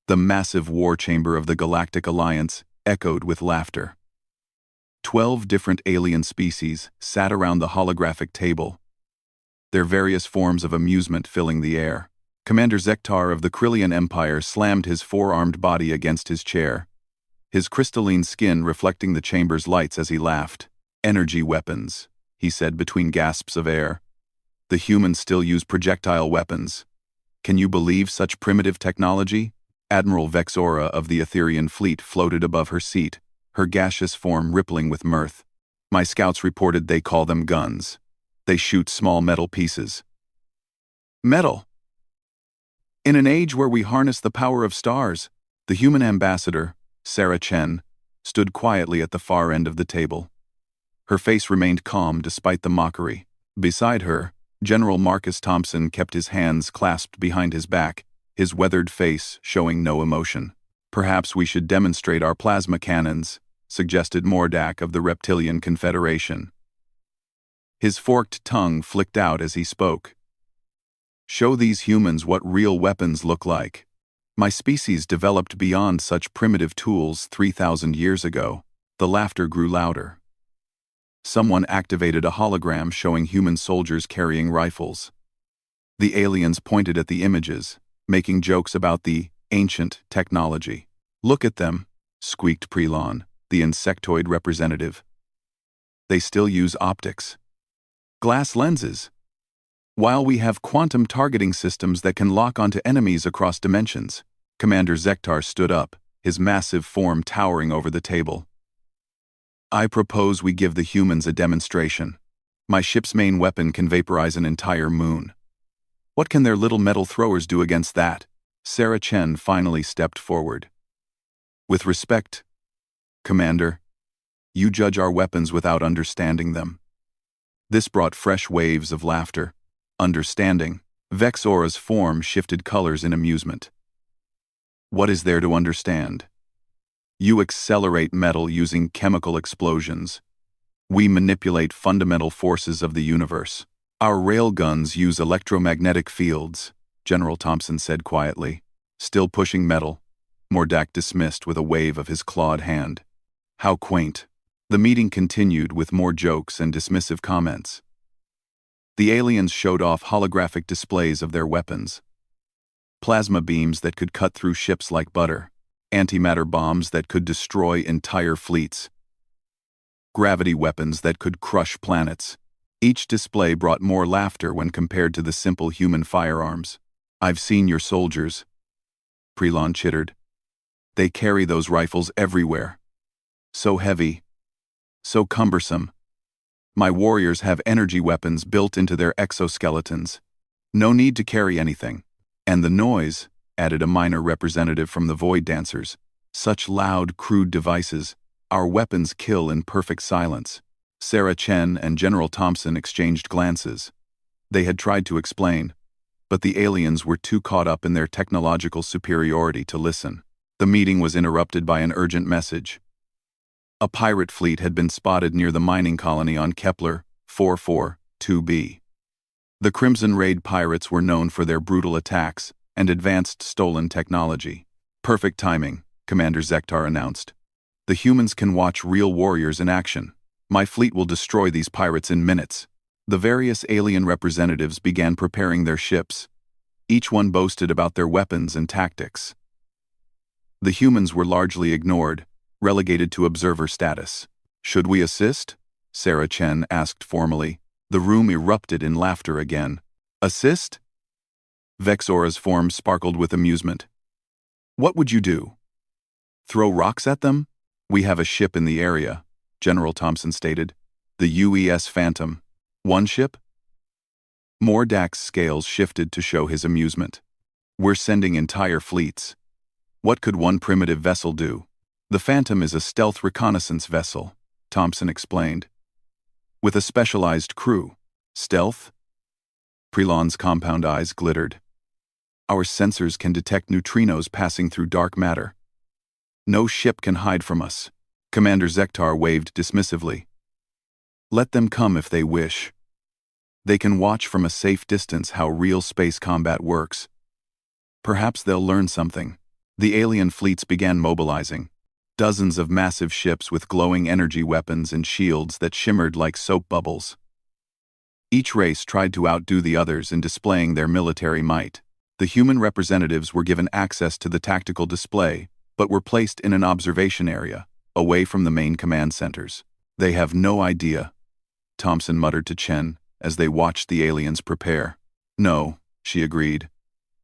The massive war chamber of the Galactic Alliance echoed with laughter. 12 different alien species sat around the holographic table, their various forms of amusement filling the air. Commander Zektar of the Krillian Empire slammed his four-armed body against his chair, his crystalline skin reflecting the chamber's lights as he laughed. "Energy weapons," he said between gasps of air. "The humans still use projectile weapons. Can you believe such primitive technology?" Admiral Vexora of the Etherian fleet floated above her seat, her gaseous form rippling with mirth. "My scouts reported they call them guns. They shoot small metal pieces." Metal! In an age where we harness the power of stars, the human ambassador, Sarah Chen, stood quietly at the far end of the table. Her face remained calm despite the mockery. Beside her, General Marcus Thompson kept his hands clasped behind his back, his weathered face showing no emotion. "Perhaps we should demonstrate our plasma cannons," suggested Mordak of the Reptilian Confederation. His forked tongue flicked out as he spoke. "Show these humans what real weapons look like. My species developed beyond such primitive tools 3,000 years ago." The laughter grew louder. Someone activated a hologram showing human soldiers carrying rifles. The aliens pointed at the images, making jokes about the ancient technology. "Look at them," squeaked Prelon, the insectoid representative. "They still use optics. Glass lenses. While we have quantum targeting systems that can lock onto enemies across dimensions." Commander Zektar stood up, his massive form towering over the table. "I propose we give the humans a demonstration. My ship's main weapon can vaporize an entire moon. What can their little metal throwers do against that?" Sarah Chen finally stepped forward. "With respect, Commander, you judge our weapons without understanding them." This brought fresh waves of laughter. "Understanding?" Vexora's form shifted colors in amusement. "What is there to understand? You accelerate metal using chemical explosions. We manipulate fundamental forces of the universe. Our railguns use electromagnetic fields," General Thompson said quietly. "Still pushing metal," Mordak dismissed with a wave of his clawed hand. "How quaint." The meeting continued with more jokes and dismissive comments. The aliens showed off holographic displays of their weapons. Plasma beams that could cut through ships like butter, antimatter bombs that could destroy entire fleets, gravity weapons that could crush planets. Each display brought more laughter when compared to the simple human firearms. "I've seen your soldiers," Prelon chittered. "They carry those rifles everywhere. So heavy, so cumbersome. My warriors have energy weapons built into their exoskeletons. No need to carry anything. And the noise," added a minor representative from the Void Dancers. "Such loud, crude devices. Our weapons kill in perfect silence." Sarah Chen and General Thompson exchanged glances. They had tried to explain, but the aliens were too caught up in their technological superiority to listen. The meeting was interrupted by an urgent message. A pirate fleet had been spotted near the mining colony on Kepler 442b. The Crimson Raid pirates were known for their brutal attacks and advanced stolen technology. "Perfect timing," Commander Zektar announced. "The humans can watch real warriors in action. My fleet will destroy these pirates in minutes." The various alien representatives began preparing their ships. Each one boasted about their weapons and tactics. The humans were largely ignored, relegated to observer status. "Should we assist?" Sarah Chen asked formally. The room erupted in laughter again. "Assist?" Vexora's form sparkled with amusement. "What would you do? Throw rocks at them?" "We have a ship in the area," General Thompson stated. "The UES Phantom." "One ship?" Mordak's scales shifted to show his amusement. "We're sending entire fleets. What could one primitive vessel do?" "The Phantom is a stealth reconnaissance vessel," Thompson explained. "With a specialized crew." "Stealth?" Prelon's compound eyes glittered. "Our sensors can detect neutrinos passing through dark matter. No ship can hide from us." Commander Zektar waved dismissively. "Let them come if they wish. They can watch from a safe distance how real space combat works. Perhaps they'll learn something." The alien fleets began mobilizing. Dozens of massive ships with glowing energy weapons and shields that shimmered like soap bubbles. Each race tried to outdo the others in displaying their military might. The human representatives were given access to the tactical display, but were placed in an observation area, away from the main command centers. "They have no idea," Thompson muttered to Chen as they watched the aliens prepare. "No," she agreed,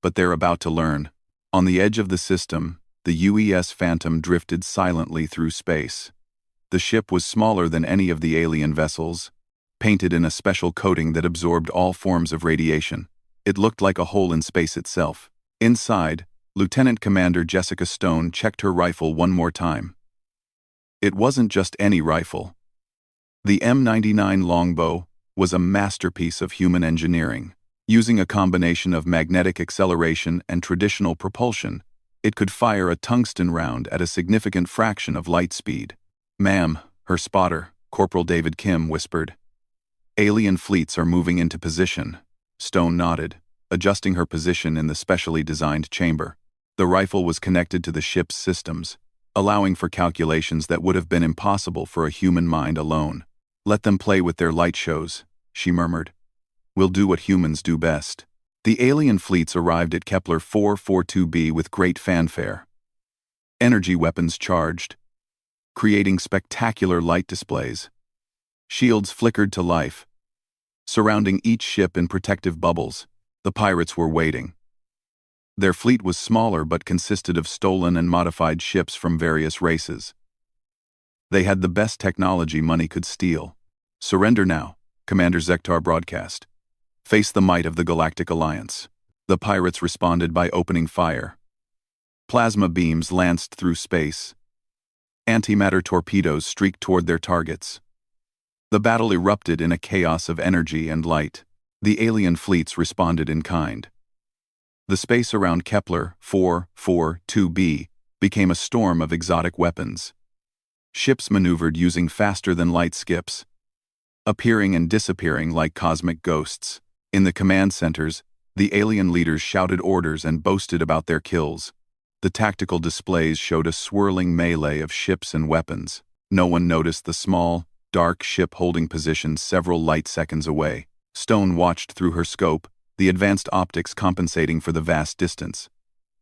"but they're about to learn." On the edge of the system, the UES Phantom drifted silently through space. The ship was smaller than any of the alien vessels, painted in a special coating that absorbed all forms of radiation. It looked like a hole in space itself. Inside, Lieutenant Commander Jessica Stone checked her rifle one more time. It wasn't just any rifle. The M99 longbow was a masterpiece of human engineering. Using a combination of magnetic acceleration and traditional propulsion, it could fire a tungsten round at a significant fraction of light speed. "Ma'am," her spotter, Corporal David Kim, whispered. "Alien fleets are moving into position." Stone nodded, adjusting her position in the specially designed chamber. The rifle was connected to the ship's systems, allowing for calculations that would have been impossible for a human mind alone. "Let them play with their light shows," she murmured. "We'll do what humans do best." The alien fleets arrived at Kepler 442b with great fanfare. Energy weapons charged, creating spectacular light displays. Shields flickered to life, surrounding each ship in protective bubbles. The pirates were waiting. Their fleet was smaller but consisted of stolen and modified ships from various races. They had the best technology money could steal. "Surrender now," Commander Zektar broadcast. "Face the might of the Galactic Alliance." The pirates responded by opening fire. Plasma beams lanced through space. Antimatter torpedoes streaked toward their targets. The battle erupted in a chaos of energy and light. The alien fleets responded in kind. The space around Kepler 442b became a storm of exotic weapons. Ships maneuvered using faster-than-light skips, appearing and disappearing like cosmic ghosts. In the command centers, the alien leaders shouted orders and boasted about their kills. The tactical displays showed a swirling melee of ships and weapons. No one noticed the small, dark ship holding position several light seconds away. Stone watched through her scope, the advanced optics compensating for the vast distance.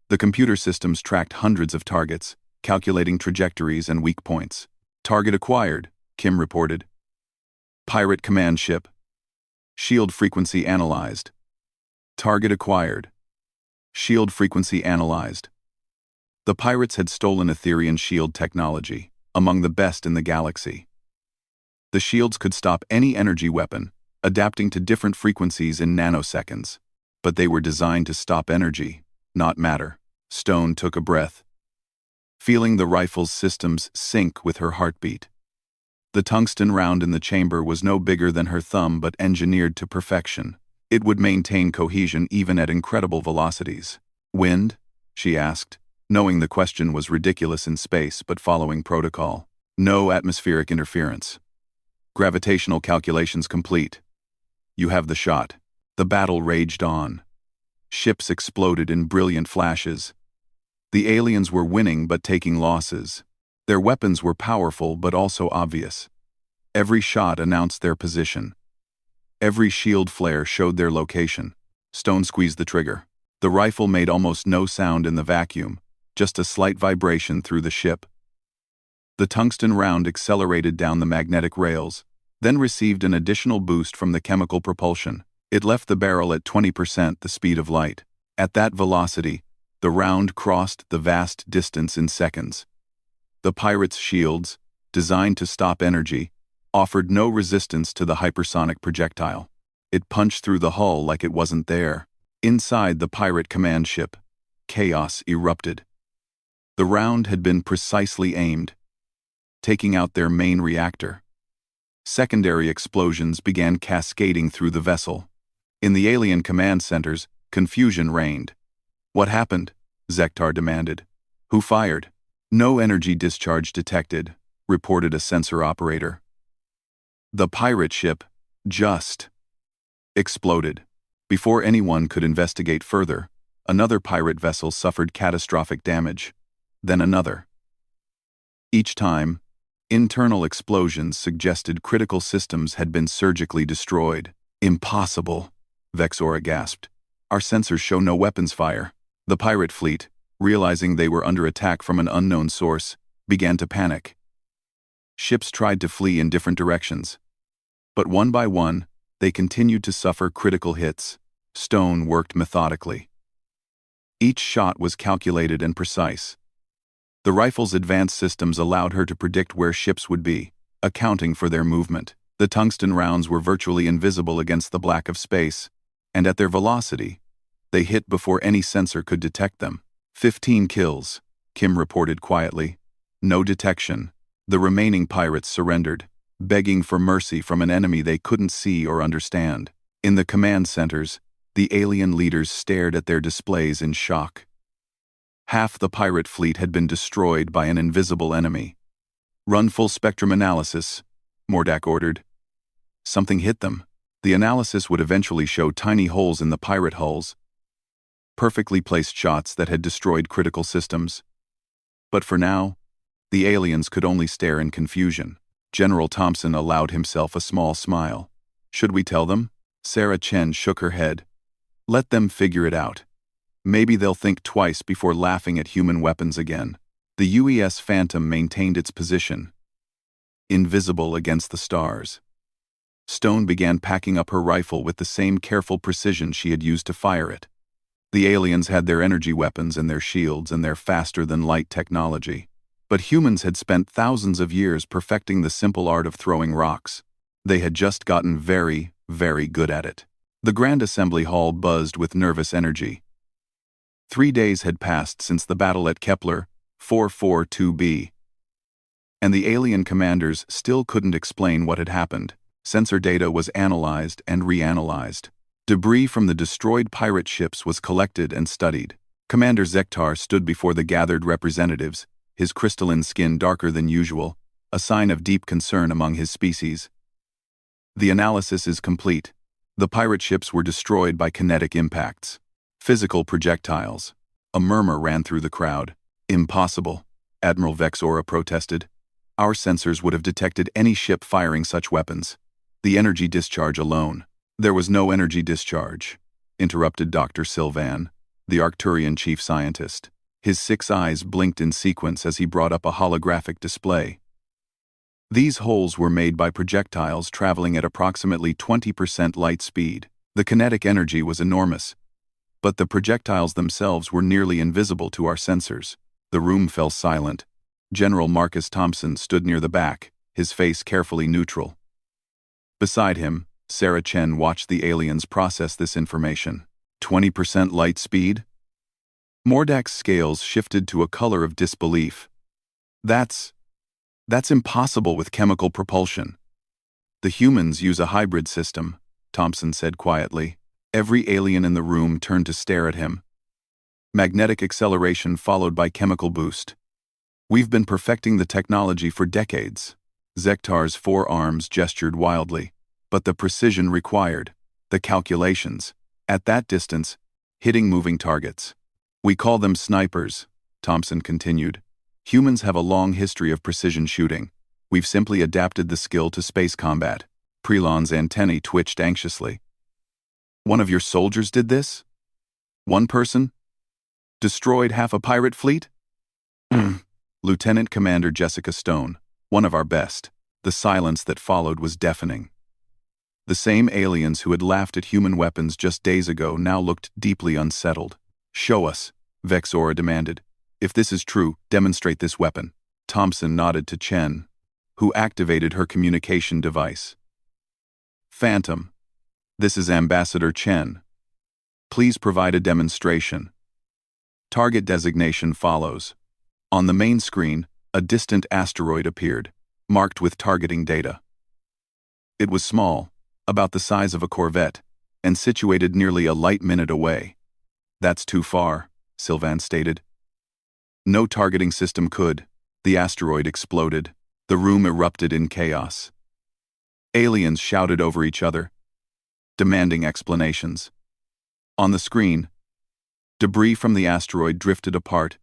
The computer systems tracked hundreds of targets, calculating trajectories and weak points. "Target acquired," Kim reported. "Pirate command ship. Shield frequency analyzed." "Target acquired. Shield frequency analyzed." The pirates had stolen Etherian shield technology, among the best in the galaxy. The shields could stop any energy weapon, adapting to different frequencies in nanoseconds. But they were designed to stop energy, not matter. Stone took a breath, feeling the rifle's systems sync with her heartbeat. The tungsten round in the chamber was no bigger than her thumb but engineered to perfection. It would maintain cohesion even at incredible velocities. "Wind?" she asked, knowing the question was ridiculous in space but following protocol. "No atmospheric interference. Gravitational calculations complete. You have the shot." The battle raged on. Ships exploded in brilliant flashes. The aliens were winning but taking losses. Their weapons were powerful but also obvious. Every shot announced their position. Every shield flare showed their location. Stone squeezed the trigger. The rifle made almost no sound in the vacuum, just a slight vibration through the ship. The tungsten round accelerated down the magnetic rails, then received an additional boost from the chemical propulsion. It left the barrel at 20% the speed of light. At that velocity, the round crossed the vast distance in seconds. The pirates' shields, designed to stop energy, offered no resistance to the hypersonic projectile. It punched through the hull like it wasn't there. Inside the pirate command ship, chaos erupted. The round had been precisely aimed, taking out their main reactor. Secondary explosions began cascading through the vessel. In the alien command centers, confusion reigned. "What happened?" Zektar demanded. "Who fired?" "No energy discharge detected," reported a sensor operator. The pirate ship just exploded. Before anyone could investigate further, Another pirate vessel suffered catastrophic damage. Then another. Each time, internal explosions suggested critical systems had been surgically destroyed. Impossible, Vexora gasped. Our sensors show no weapons fire. The pirate fleet, realizing they were under attack from an unknown source, began to panic. Ships tried to flee in different directions. But one by one, they continued to suffer critical hits. Stone worked methodically. Each shot was calculated and precise. The rifle's advanced systems allowed her to predict where ships would be, accounting for their movement. The tungsten rounds were virtually invisible against the black of space, and at their velocity, they hit before any sensor could detect them. 15 kills, Kim reported quietly. No detection. The remaining pirates surrendered, begging for mercy from an enemy they couldn't see or understand. In the command centers, the alien leaders stared at their displays in shock. Half the pirate fleet had been destroyed by an invisible enemy. Run full spectrum analysis, Mordak ordered. Something hit them. The analysis would eventually show tiny holes in the pirate hulls, perfectly placed shots that had destroyed critical systems. But for now, the aliens could only stare in confusion. General Thompson allowed himself a small smile. Should we tell them? Sarah Chen shook her head. Let them figure it out. Maybe they'll think twice before laughing at human weapons again. The UES Phantom maintained its position, invisible against the stars. Stone began packing up her rifle with the same careful precision she had used to fire it. The aliens had their energy weapons and their shields and their faster-than-light technology. But humans had spent thousands of years perfecting the simple art of throwing rocks. They had just gotten very, very good at it. The Grand Assembly Hall buzzed with nervous energy. 3 days had passed since the battle at Kepler 442b. And the alien commanders still couldn't explain what had happened. Sensor data was analyzed and reanalyzed. Debris from the destroyed pirate ships was collected and studied. Commander Zektar stood before the gathered representatives, his crystalline skin darker than usual, a sign of deep concern among his species. The analysis is complete. The pirate ships were destroyed by kinetic impacts. Physical projectiles. A murmur ran through the crowd. Impossible, Admiral Vexora protested. Our sensors would have detected any ship firing such weapons. The energy discharge alone. There was no energy discharge, interrupted Dr. Sylvan, the Arcturian chief scientist. His 6 eyes blinked in sequence as he brought up a holographic display. These holes were made by projectiles traveling at approximately 20% light speed. The kinetic energy was enormous, but the projectiles themselves were nearly invisible to our sensors. The room fell silent. General Marcus Thompson stood near the back, his face carefully neutral. Beside him, Sarah Chen watched the aliens process this information. 20% light speed? Mordak's scales shifted to a color of disbelief. That's impossible with chemical propulsion. The humans use a hybrid system, Thompson said quietly. Every alien in the room turned to stare at him. Magnetic acceleration followed by chemical boost. We've been perfecting the technology for decades. Zektar's 4 arms gestured wildly. But the precision required, the calculations, at that distance, hitting moving targets. We call them snipers, Thompson continued. Humans have a long history of precision shooting. We've simply adapted the skill to space combat. Prelon's antennae twitched anxiously. One of your soldiers did this? One person? Destroyed half a pirate fleet? Lieutenant Commander Jessica Stone, one of our best. The silence that followed was deafening. The same aliens who had laughed at human weapons just days ago now looked deeply unsettled. Show us, Vexora demanded. If this is true, demonstrate this weapon. Thompson nodded to Chen, who activated her communication device. Phantom, this is Ambassador Chen. Please provide a demonstration. Target designation follows. On the main screen, a distant asteroid appeared, marked with targeting data. It was small, about the size of a Corvette, and situated nearly a light minute away. That's too far, Sylvan stated. No targeting system could. The asteroid exploded. The room erupted in chaos. Aliens shouted over each other, demanding explanations. On the screen, Debris from the asteroid drifted apart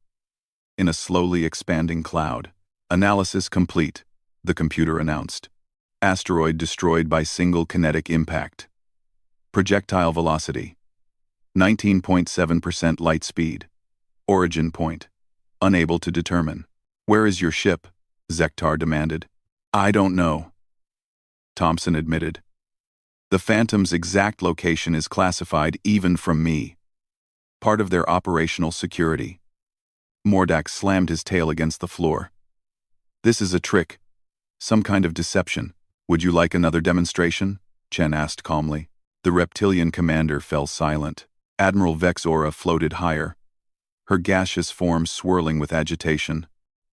in a slowly expanding cloud. Analysis complete, the computer announced. Asteroid destroyed by single kinetic impact. Projectile velocity: 19.7% light speed. Origin point: unable to determine. Where is your ship? Zektar demanded. I don't know, Thompson admitted. The Phantom's exact location is classified even from me. Part of their operational security. Mordak slammed his tail against the floor. This is a trick. Some kind of deception. Would you like another demonstration? Chen asked calmly. The reptilian commander fell silent. Admiral Vexora floated higher, her gaseous form swirling with agitation.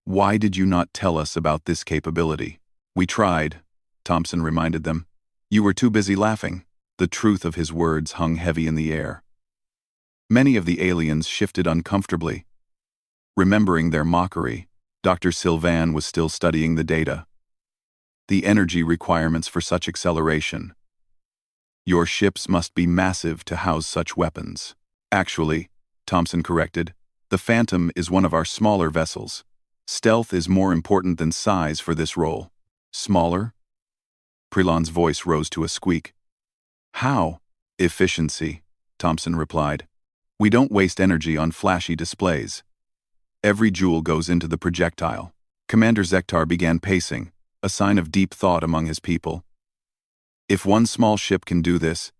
Why did you not tell us about this capability? We tried, Thompson reminded them. You were too busy laughing. The truth of his words hung heavy in the air. Many of the aliens shifted uncomfortably. Remembering their mockery, Dr. Sylvan was still studying the data. The energy requirements for such acceleration. Your ships must be massive to house such weapons. Actually, Thompson corrected, the Phantom is one of our smaller vessels. Stealth is more important than size for this role. Smaller? Prelon's voice rose to a squeak. How? Efficiency, Thompson replied. We don't waste energy on flashy displays. Every joule goes into the projectile. Commander Zektar began pacing, a sign of deep thought among his people. If one small ship can do this,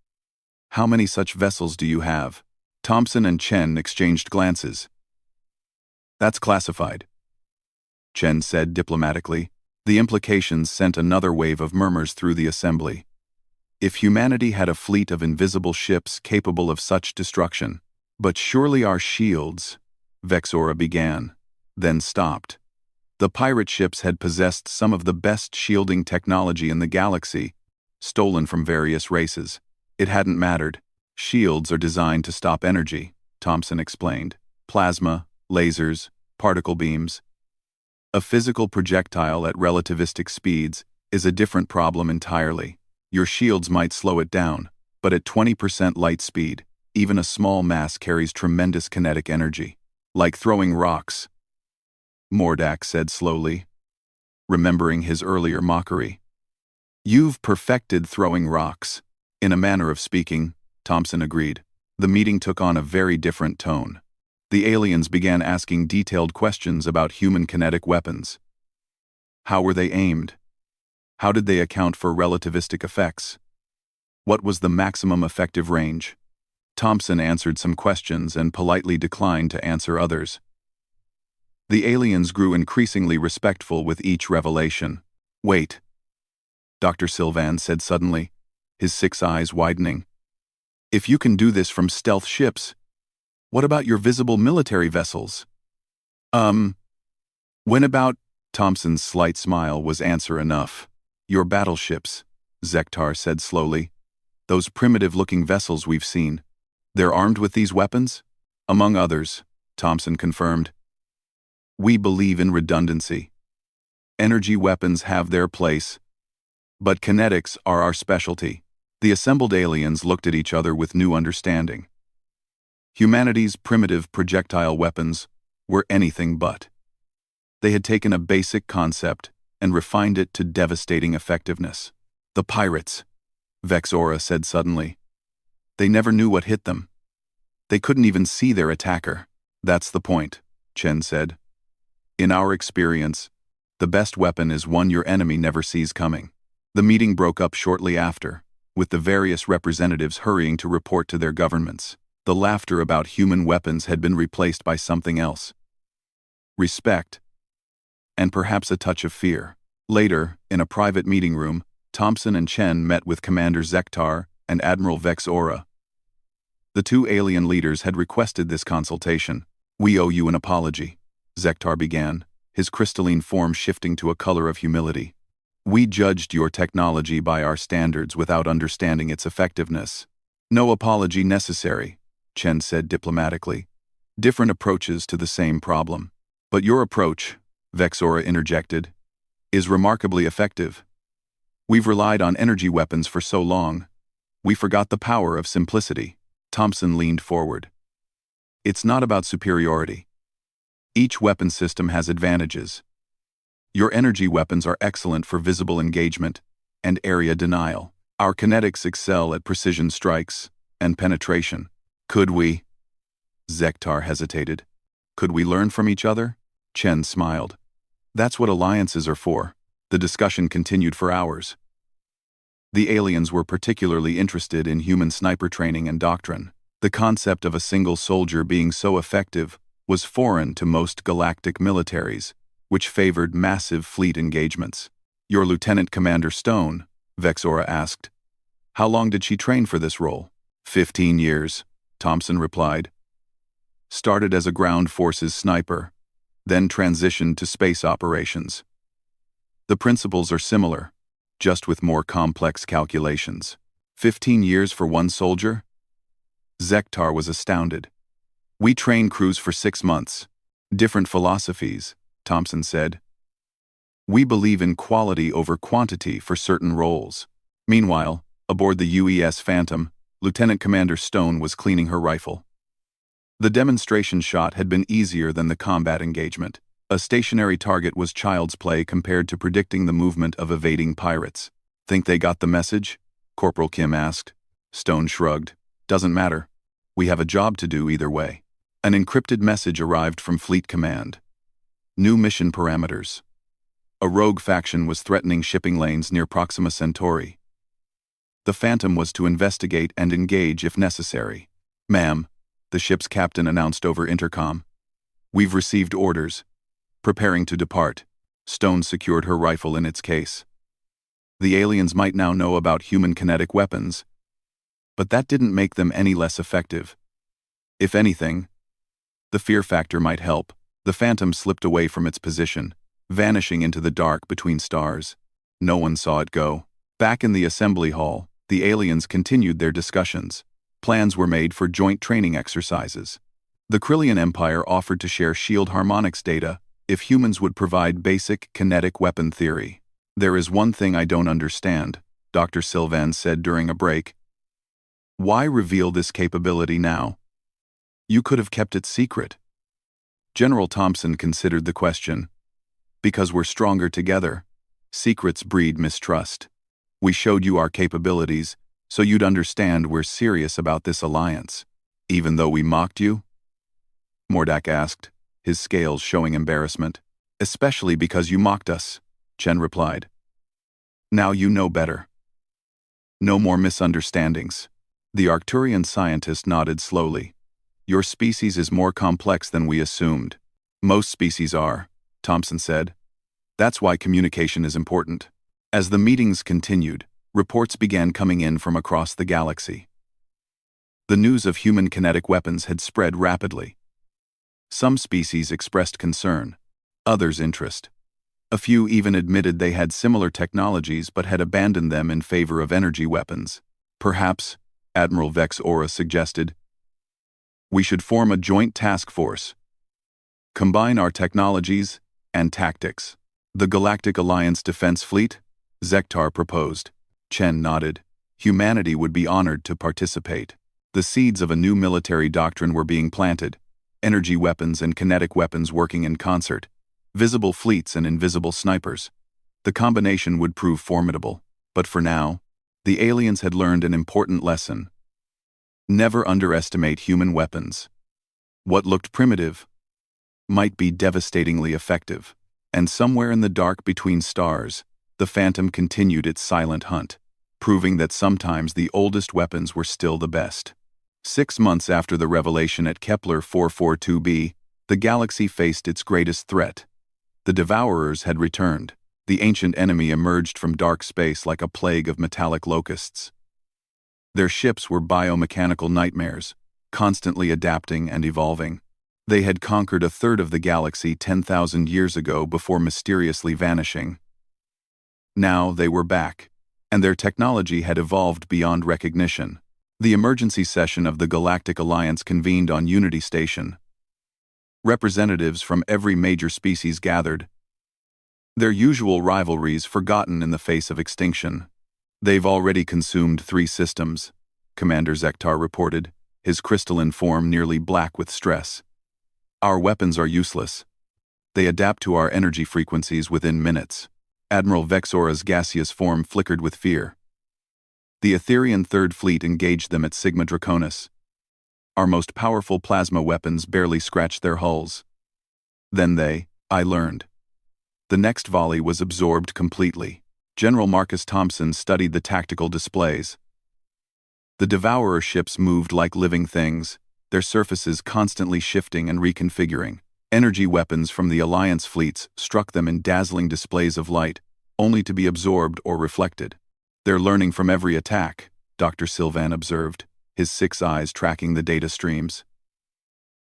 how many such vessels do you have? Thompson and Chen exchanged glances. That's classified, Chen said diplomatically. The implications sent another wave of murmurs through the assembly. If humanity had a fleet of invisible ships capable of such destruction. But surely our shields, Vexora began, then stopped. The pirate ships had possessed some of the best shielding technology in the galaxy, stolen from various races. It hadn't mattered. Shields are designed to stop energy, Thompson explained. Plasma, lasers, particle beams. A physical projectile at relativistic speeds is a different problem entirely. Your shields might slow it down, but at 20% light speed, even a small mass carries tremendous kinetic energy. Like throwing rocks, Mordak said slowly, remembering his earlier mockery. You've perfected throwing rocks. In a manner of speaking, Thompson agreed. The meeting took on a very different tone. The aliens began asking detailed questions about human kinetic weapons. How were they aimed? How did they account for relativistic effects? What was the maximum effective range? Thompson answered some questions and politely declined to answer others. The aliens grew increasingly respectful with each revelation. Wait, Dr. Sylvan said suddenly, his 6 eyes widening. If you can do this from stealth ships, what about your visible military vessels? When about? Thompson's slight smile was answer enough. Your battleships, Zektar said slowly. Those primitive-looking vessels we've seen. They're armed with these weapons? Among others, Thompson confirmed. We believe in redundancy. Energy weapons have their place, but kinetics are our specialty. The assembled aliens looked at each other with new understanding. Humanity's primitive projectile weapons were anything but. They had taken a basic concept and refined it to devastating effectiveness. The pirates, Vexora said suddenly. They never knew what hit them. They couldn't even see their attacker. That's the point, Chen said. In our experience, the best weapon is one your enemy never sees coming. The meeting broke up shortly after, with the various representatives hurrying to report to their governments. The laughter about human weapons had been replaced by something else. Respect, and perhaps a touch of fear. Later, in a private meeting room, Thompson and Chen met with Commander Zektar and Admiral Vexora. The 2 alien leaders had requested this consultation. We owe you an apology, Zektar began, his crystalline form shifting to a color of humility. We judged your technology by our standards without understanding its effectiveness. No apology necessary, Chen said diplomatically. Different approaches to the same problem. But your approach, Vexora interjected, is remarkably effective. We've relied on energy weapons for so long, we forgot the power of simplicity. Thompson leaned forward. It's not about superiority. Each weapon system has advantages. Your energy weapons are excellent for visible engagement and area denial. Our kinetics excel at precision strikes and penetration. Could we? Zektar hesitated. Could we learn from each other? Chen smiled. That's what alliances are for. The discussion continued for hours. The aliens were particularly interested in human sniper training and doctrine. The concept of a single soldier being so effective was foreign to most galactic militaries, which favored massive fleet engagements. Your Lieutenant Commander Stone, Vexora asked. How long did she train for this role? 15 years, Thompson replied. Started as a ground forces sniper, then transitioned to space operations. The principles are similar, just with more complex calculations. 15 years for one soldier? Zektar was astounded. We train crews for 6 months. Different philosophies, Thompson said. We believe in quality over quantity for certain roles. Meanwhile, aboard the UES Phantom, Lieutenant Commander Stone was cleaning her rifle. The demonstration shot had been easier than the combat engagement. A stationary target was child's play compared to predicting the movement of evading pirates. Think they got the message? Corporal Kim asked. Stone shrugged. Doesn't matter. We have a job to do either way. An encrypted message arrived from Fleet Command. New mission parameters. A rogue faction was threatening shipping lanes near Proxima Centauri. The Phantom was to investigate and engage if necessary. Ma'am, the ship's captain announced over intercom. We've received orders. Preparing to depart. Stone secured her rifle in its case. The aliens might now know about human kinetic weapons, but that didn't make them any less effective. If anything, the fear factor might help. The Phantom slipped away from its position, vanishing into the dark between stars. No one saw it go. Back in the assembly hall, the aliens continued their discussions. Plans were made for joint training exercises. The Krillian Empire offered to share shield harmonics data if humans would provide basic kinetic weapon theory. There is one thing I don't understand, Dr. Sylvan said during a break. Why reveal this capability now? You could have kept it secret. General Thompson considered the question. Because we're stronger together. Secrets breed mistrust. We showed you our capabilities, so you'd understand we're serious about this alliance. Even though we mocked you? Mordak asked, his scales showing embarrassment. Especially because you mocked us, Chen replied. Now you know better. No more misunderstandings. The Arcturian scientist nodded slowly. Your species is more complex than we assumed. Most species are, Thompson said. That's why communication is important. As the meetings continued, reports began coming in from across the galaxy. The news of human kinetic weapons had spread rapidly. Some species expressed concern, others interest. A few even admitted they had similar technologies but had abandoned them in favor of energy weapons. Perhaps, Admiral Vexora suggested, we should form a joint task force. Combine our technologies and tactics. The Galactic Alliance Defense Fleet? Zektar proposed. Chen nodded. Humanity would be honored to participate. The seeds of a new military doctrine were being planted. Energy weapons and kinetic weapons working in concert. Visible fleets and invisible snipers. The combination would prove formidable. But for now, the aliens had learned an important lesson. Never underestimate human weapons. What looked primitive might be devastatingly effective. And somewhere in the dark between stars, the Phantom continued its silent hunt, proving that sometimes the oldest weapons were still the best. 6 months after the revelation at Kepler 442b, the galaxy faced its greatest threat. The Devourers had returned. The ancient enemy emerged from dark space like a plague of metallic locusts. Their ships were biomechanical nightmares, constantly adapting and evolving. They had conquered a third of the galaxy 10,000 years ago before mysteriously vanishing. Now they were back, and their technology had evolved beyond recognition. The emergency session of the Galactic Alliance convened on Unity Station. Representatives from every major species gathered, their usual rivalries forgotten in the face of extinction. They've already consumed 3 systems, Commander Zektar reported. his crystalline form nearly black with stress. "Our weapons are useless. They adapt to our energy frequencies within minutes." Admiral Vexora's gaseous form flickered with fear. The Etherian Third Fleet engaged them at Sigma Draconis. Our most powerful plasma weapons barely scratched their hulls. Then I learned. The next volley was absorbed completely. General Marcus Thompson studied the tactical displays. The Devourer ships moved like living things, their surfaces constantly shifting and reconfiguring. Energy weapons from the Alliance fleets struck them in dazzling displays of light, only to be absorbed or reflected. "They're learning from every attack," Dr. Sylvan observed, his 6 eyes tracking the data streams.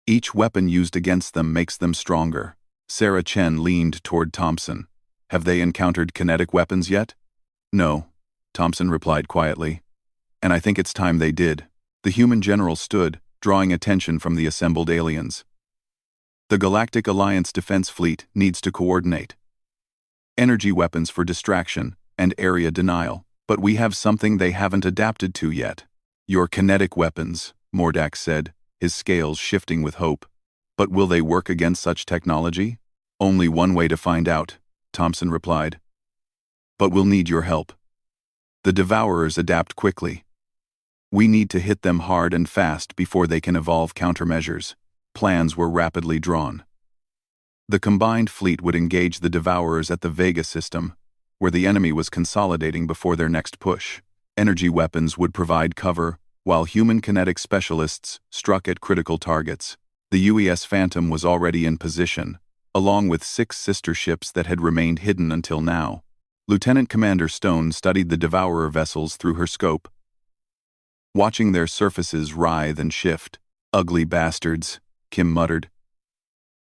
"Each weapon used against them makes them stronger." Sarah Chen leaned toward Thompson. "Have they encountered kinetic weapons yet?" "No," Thompson replied quietly. "And I think it's time they did." The human general stood, drawing attention from the assembled aliens. "The Galactic Alliance Defense Fleet needs to coordinate. Energy weapons for distraction and area denial. But we have something they haven't adapted to yet." "Your kinetic weapons," Mordak said, his scales shifting with hope. "But will they work against such technology?" "Only one way to find out," Thompson replied. "But we'll need your help. The Devourers adapt quickly. We need to hit them hard and fast before they can evolve countermeasures." Plans were rapidly drawn. The combined fleet would engage the Devourers at the Vega system, where the enemy was consolidating before their next push. Energy weapons would provide cover, while human kinetic specialists struck at critical targets. The UES Phantom was already in position, along with 6 sister ships that had remained hidden until now. Lieutenant Commander Stone studied the Devourer vessels through her scope, watching their surfaces writhe and shift. "Ugly bastards," Kim muttered.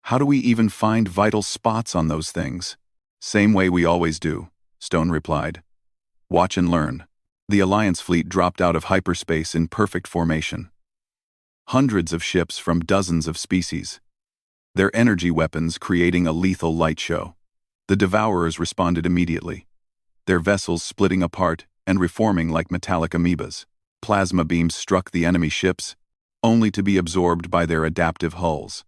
"How do we even find vital spots on those things?" "Same way we always do," Stone replied. "Watch and learn." The Alliance fleet dropped out of hyperspace in perfect formation. Hundreds of ships from dozens of species. Their energy weapons creating a lethal light show. The Devourers responded immediately, their vessels splitting apart and reforming like metallic amoebas. Plasma beams struck the enemy ships, only to be absorbed by their adaptive hulls.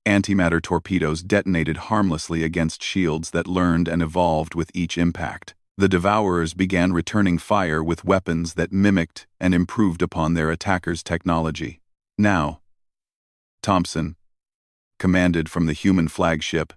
Antimatter torpedoes detonated harmlessly against shields that learned and evolved with each impact. The Devourers began returning fire with weapons that mimicked and improved upon their attackers' technology. "Now," Thompson commanded from the human flagship,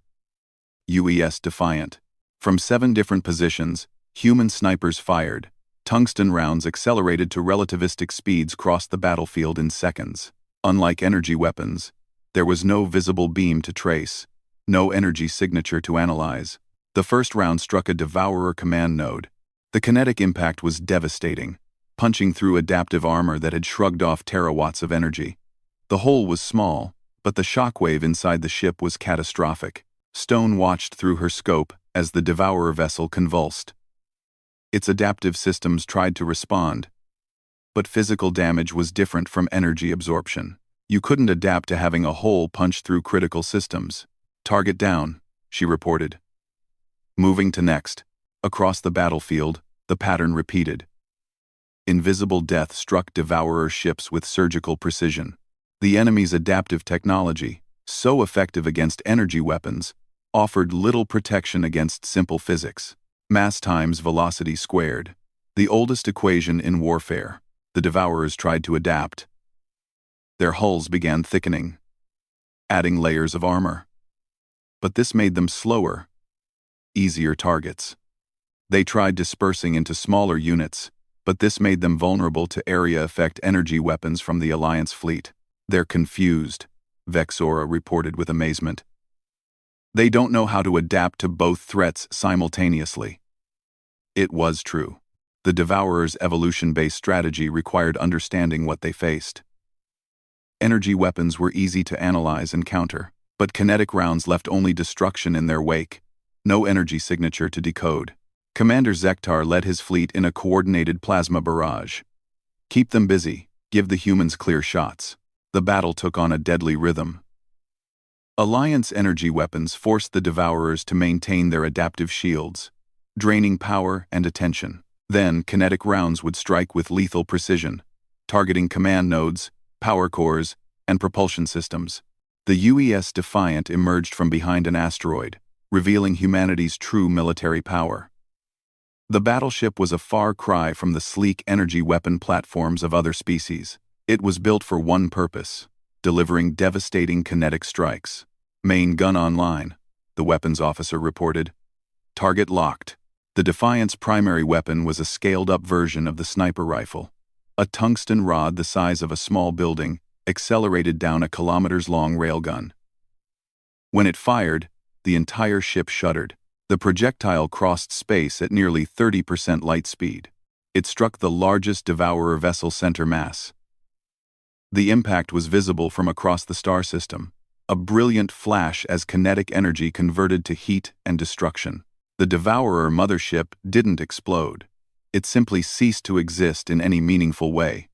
UES Defiant. From 7 different positions, human snipers fired. Tungsten rounds accelerated to relativistic speeds crossed the battlefield in seconds. Unlike energy weapons, there was no visible beam to trace, no energy signature to analyze. The first round struck a Devourer command node. The kinetic impact was devastating, punching through adaptive armor that had shrugged off terawatts of energy. The hole was small, but the shockwave inside the ship was catastrophic. Stone watched through her scope as the Devourer vessel convulsed. Its adaptive systems tried to respond, but physical damage was different from energy absorption. You couldn't adapt to having a hole punch through critical systems. "Target down," she reported. Moving to next. Across the battlefield, the pattern repeated. Invisible death struck Devourer ships with surgical precision. The enemy's adaptive technology, so effective against energy weapons, offered little protection against simple physics. Mass times velocity squared. The oldest equation in warfare. The Devourers tried to adapt. Their hulls began thickening, adding layers of armor. But this made them slower, easier targets. They tried dispersing into smaller units, but this made them vulnerable to area-effect energy weapons from the Alliance fleet. "They're confused," Vexora reported with amazement. "They don't know how to adapt to both threats simultaneously." It was true. The Devourer's evolution-based strategy required understanding what they faced. Energy weapons were easy to analyze and counter, but kinetic rounds left only destruction in their wake, no energy signature to decode. Commander Zektar led his fleet in a coordinated plasma barrage. "Keep them busy, give the humans clear shots." The battle took on a deadly rhythm. Alliance energy weapons forced the Devourers to maintain their adaptive shields, draining power and attention. Then, kinetic rounds would strike with lethal precision, targeting command nodes, power cores, and propulsion systems. The UES Defiant emerged from behind an asteroid, revealing humanity's true military power. The battleship was a far cry from the sleek energy weapon platforms of other species. It was built for one purpose: delivering devastating kinetic strikes. Main gun online, the weapons officer reported. Target locked. The Defiant's primary weapon was a scaled-up version of the sniper rifle. A tungsten rod the size of a small building, accelerated down a kilometers-long railgun. When it fired, the entire ship shuddered. The projectile crossed space at nearly 30% light speed. It struck the largest Devourer vessel center mass. The impact was visible from across the star system, a brilliant flash as kinetic energy converted to heat and destruction. The Devourer mothership didn't explode. It simply ceased to exist in any meaningful way.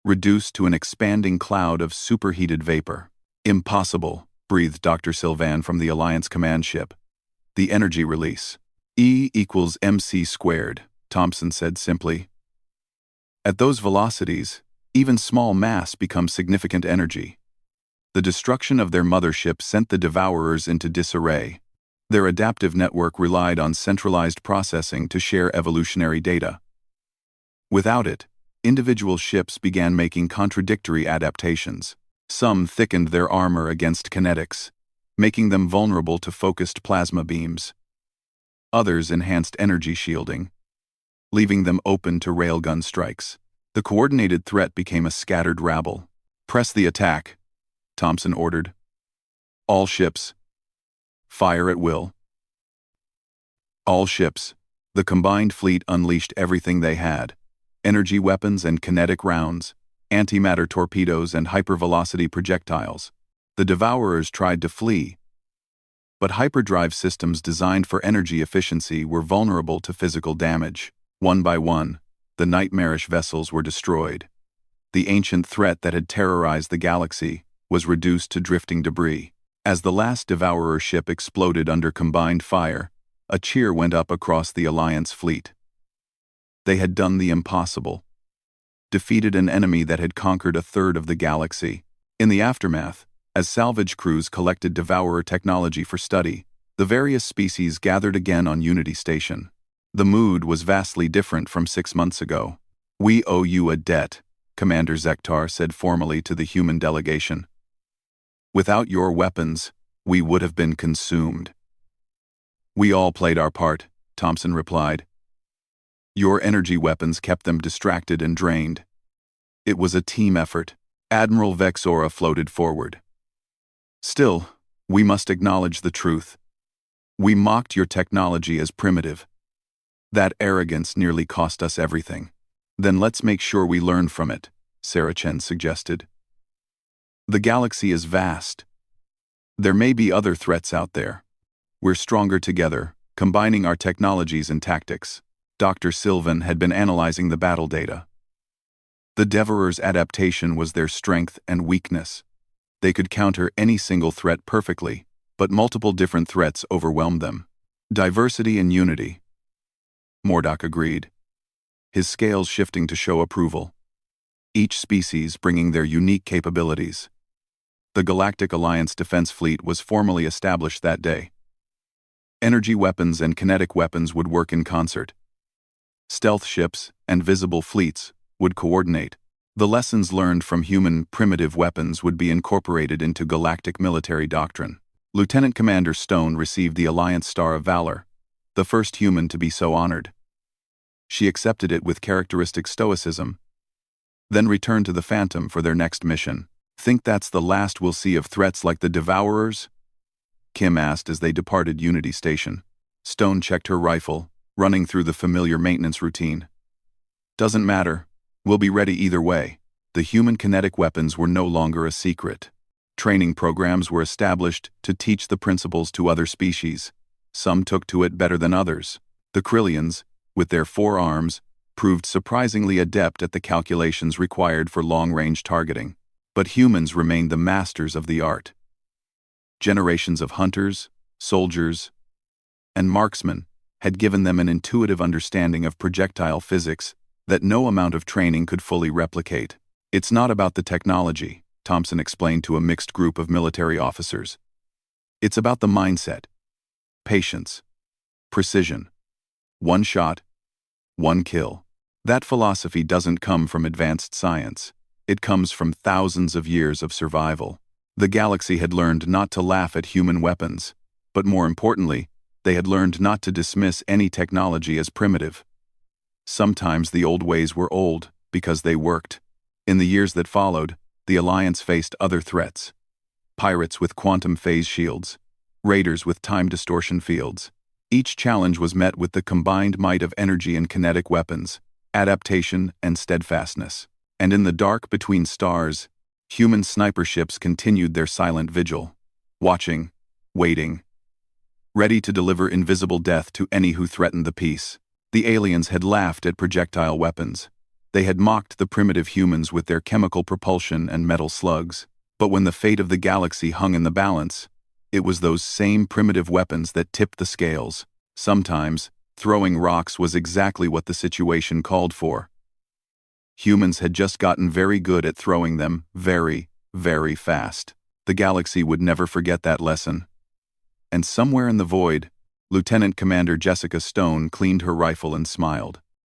Reduced to an expanding cloud of superheated vapor. Impossible, breathed Dr. Sylvan from the Alliance command ship. The energy release. E equals mc squared, Thompson said simply. At those velocities, even small mass becomes significant energy. The destruction of their mothership sent the Devourers into disarray. Their adaptive network relied on centralized processing to share evolutionary data. Without it, individual ships began making contradictory adaptations. Some thickened their armor against kinetics, making them vulnerable to focused plasma beams. Others enhanced energy shielding, leaving them open to railgun strikes. The coordinated threat became a scattered rabble. Press the attack, Thompson ordered. All ships. Fire at will. All ships. The combined fleet unleashed everything they had: energy weapons and kinetic rounds, antimatter torpedoes and hypervelocity projectiles. The Devourers tried to flee, but hyperdrive systems designed for energy efficiency were vulnerable to physical damage. One by one, the nightmarish vessels were destroyed. The ancient threat that had terrorized the galaxy was reduced to drifting debris. As the last Devourer ship exploded under combined fire, a cheer went up across the Alliance fleet. They had done the impossible. Defeated an enemy that had conquered a third of the galaxy. In the aftermath, as salvage crews collected Devourer technology for study, the various species gathered again on Unity Station. The mood was vastly different from 6 months ago. "We owe you a debt," Commander Zektar said formally to the human delegation. "Without your weapons, we would have been consumed." "We all played our part," Thompson replied. "Your energy weapons kept them distracted and drained. It was a team effort." Admiral Vexora floated forward. "Still, we must acknowledge the truth. We mocked your technology as primitive. That arrogance nearly cost us everything." "Then let's make sure we learn from it," Saracen suggested. "The galaxy is vast. There may be other threats out there. We're stronger together, combining our technologies and tactics." Dr. Sylvan had been analyzing the battle data. The Devourers' adaptation was their strength and weakness. They could counter any single threat perfectly, but multiple different threats overwhelmed them. "Diversity and unity," Mordok agreed, his scales shifting to show approval. Each species bringing their unique capabilities. The Galactic Alliance Defense Fleet was formally established that day. Energy weapons and kinetic weapons would work in concert. Stealth ships and visible fleets would coordinate. The lessons learned from human primitive weapons would be incorporated into galactic military doctrine. Lieutenant Commander Stone received the Alliance Star of Valor, the first human to be so honored. She accepted it with characteristic stoicism, then returned to the Phantom for their next mission. "Think that's the last we'll see of threats like the Devourers?" Kim asked as they departed Unity Station. Stone checked her rifle, running through the familiar maintenance routine. "Doesn't matter. We'll be ready either way." The human kinetic weapons were no longer a secret. Training programs were established to teach the principles to other species. Some took to it better than others. The Krillians, with their 4 arms, proved surprisingly adept at the calculations required for long-range targeting. But humans remained the masters of the art. Generations of hunters, soldiers, and marksmen had given them an intuitive understanding of projectile physics that no amount of training could fully replicate. It's not about the technology, Thompson explained to a mixed group of military officers. It's about the mindset. Patience. Precision. One shot, one kill. That philosophy doesn't come from advanced science. It comes from thousands of years of survival. The galaxy had learned not to laugh at human weapons, but more importantly, they had learned not to dismiss any technology as primitive. Sometimes the old ways were old because they worked. In the years that followed, the Alliance faced other threats. Pirates with quantum phase shields, raiders with time distortion fields. Each challenge was met with the combined might of energy and kinetic weapons, adaptation and steadfastness. And in the dark between stars, human sniper ships continued their silent vigil, watching, waiting, ready to deliver invisible death to any who threatened the peace. The aliens had laughed at projectile weapons. They had mocked the primitive humans with their chemical propulsion and metal slugs. But when the fate of the galaxy hung in the balance, it was those same primitive weapons that tipped the scales. Sometimes, throwing rocks was exactly what the situation called for. Humans had just gotten very good at throwing them very, very fast. The galaxy would never forget that lesson. And somewhere in the void, Lieutenant Commander Jessica Stone cleaned her rifle and smiled.